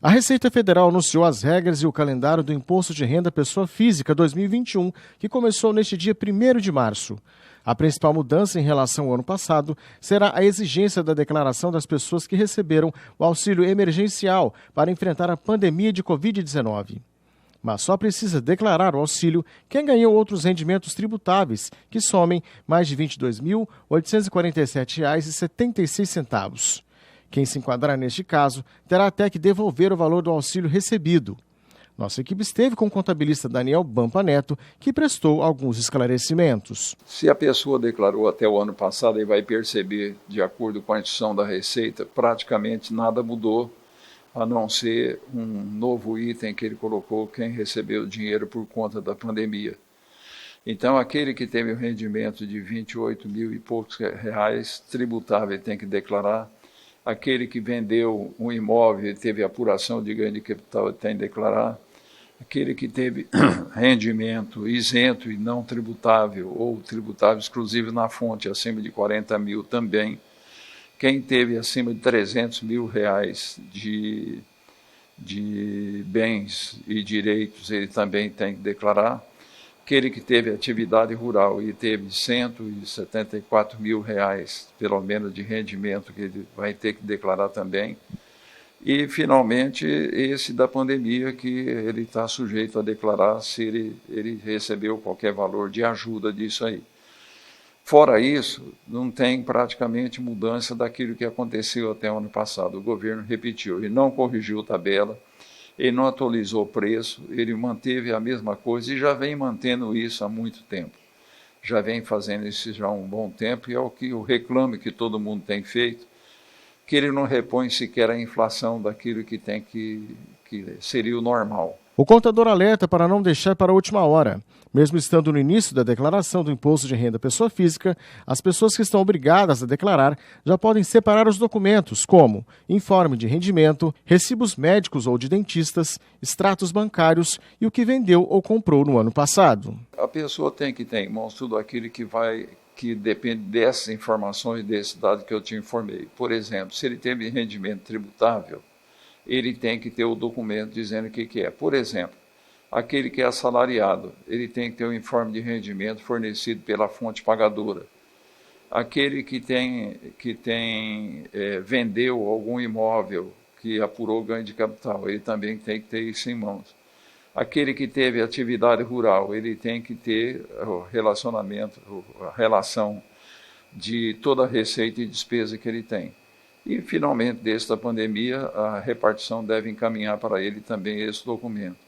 A Receita Federal anunciou as regras e o calendário do Imposto de Renda Pessoa Física 2021, que começou neste dia 1º de março. A principal mudança em relação ao ano passado será a exigência da declaração das pessoas que receberam o auxílio emergencial para enfrentar a pandemia de Covid-19. Mas só precisa declarar o auxílio quem ganhou outros rendimentos tributáveis, que somem mais de R$ 22.847,76. Quem se enquadrar neste caso terá até que devolver o valor do auxílio recebido. Nossa equipe esteve com o contabilista Daniel Bampa Neto, que prestou alguns esclarecimentos. Se a pessoa declarou até o ano passado, ele vai perceber, de acordo com a instituição da Receita, praticamente nada mudou, a não ser um novo item que ele colocou, quem recebeu dinheiro por conta da pandemia. Então, aquele que teve um rendimento de 28 mil e poucos reais, tributável, ele tem que declarar. Aquele que vendeu um imóvel e teve apuração de ganho de capital tem que declarar. Aquele que teve rendimento isento e não tributável ou tributável exclusivo na fonte acima de 40 mil também. Quem teve acima de 300 mil reais de bens e direitos, ele também tem que declarar. Aquele que teve atividade rural e teve 174 mil reais, pelo menos, de rendimento, que ele vai ter que declarar também. E, finalmente, esse da pandemia, que ele está sujeito a declarar se ele recebeu qualquer valor de ajuda disso aí. Fora isso, não tem praticamente mudança daquilo que aconteceu até o ano passado. O governo repetiu, ele não corrigiu tabela, ele não atualizou o preço, ele manteve a mesma coisa e já vem mantendo isso há muito tempo. Já vem fazendo isso já há um bom tempo e é o que o reclame que todo mundo tem feito, que ele não repõe sequer a inflação daquilo que tem que seria o normal. O contador alerta para não deixar para a última hora. Mesmo estando no início da declaração do Imposto de Renda Pessoa Física, as pessoas que estão obrigadas a declarar já podem separar os documentos, como informe de rendimento, recibos médicos ou de dentistas, extratos bancários e o que vendeu ou comprou no ano passado. A pessoa tem que ter em mãos tudo aquilo que depende dessas informações, desse dado que eu te informei. Por exemplo, se ele teve rendimento tributável, ele tem que ter o documento dizendo o que é. Por exemplo, aquele que é assalariado, ele tem que ter o informe de rendimento fornecido pela fonte pagadora. Aquele que vendeu algum imóvel que apurou ganho de capital, ele também tem que ter isso em mãos. Aquele que teve atividade rural, ele tem que ter a relação de toda a receita e despesa que ele tem. E, finalmente, desta pandemia, a repartição deve encaminhar para ele também esse documento.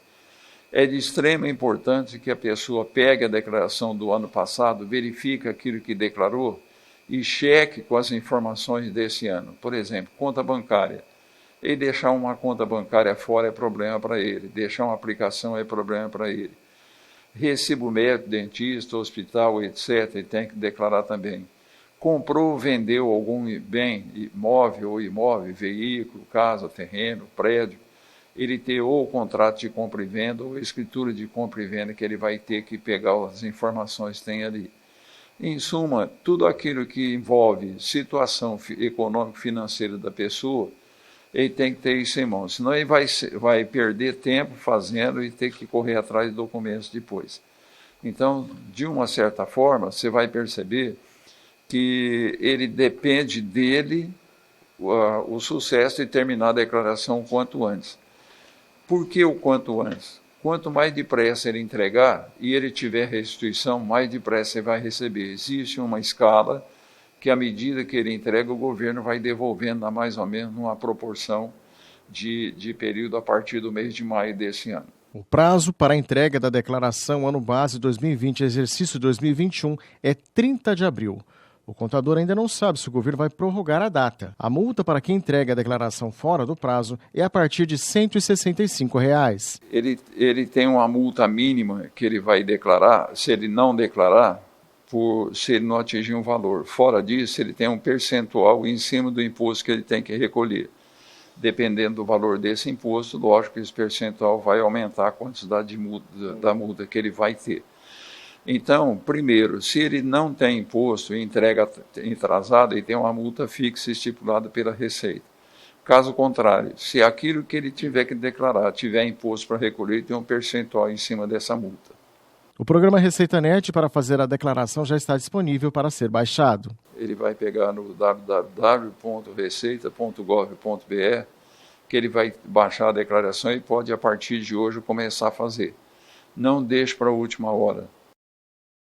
É de extrema importância que a pessoa pegue a declaração do ano passado, verifique aquilo que declarou e cheque com as informações desse ano. Por exemplo, conta bancária. E deixar uma conta bancária fora é problema para ele, deixar uma aplicação é problema para ele. Recibo médico, dentista, hospital, etc., ele tem que declarar também. Comprou, vendeu algum bem, imóvel, veículo, casa, terreno, prédio, ele ter ou o contrato de compra e venda ou a escritura de compra e venda que ele vai ter que pegar as informações que tem ali. Em suma, tudo aquilo que envolve situação econômico-financeira da pessoa, ele tem que ter isso em mãos, senão ele vai perder tempo fazendo e ter que correr atrás de documentos depois. Então, de uma certa forma, você vai perceber que ele depende dele o sucesso de terminar a declaração o quanto antes. Por que o quanto antes? Quanto mais depressa ele entregar e ele tiver restituição, mais depressa ele vai receber. Existe uma escala que, à medida que ele entrega, o governo vai devolvendo a mais ou menos numa proporção de período a partir do mês de maio desse ano. O prazo para a entrega da declaração ano base 2020 exercício 2021 é 30 de abril. O contador ainda não sabe se o governo vai prorrogar a data. A multa para quem entrega a declaração fora do prazo é a partir de R$ 165. Ele tem uma multa mínima que ele vai declarar, se ele não declarar, se ele não atingir um valor. Fora disso, ele tem um percentual em cima do imposto que ele tem que recolher. Dependendo do valor desse imposto, lógico que esse percentual vai aumentar a quantidade da multa que ele vai ter. Então, primeiro, se ele não tem imposto e entrega atrasado, ele tem uma multa fixa estipulada pela Receita. Caso contrário, se aquilo que ele tiver que declarar tiver imposto para recolher, tem um percentual em cima dessa multa. O programa Receita Net para fazer a declaração já está disponível para ser baixado. Ele vai pegar no www.receita.gov.br, que ele vai baixar a declaração e pode, a partir de hoje, começar a fazer. Não deixe para a última hora.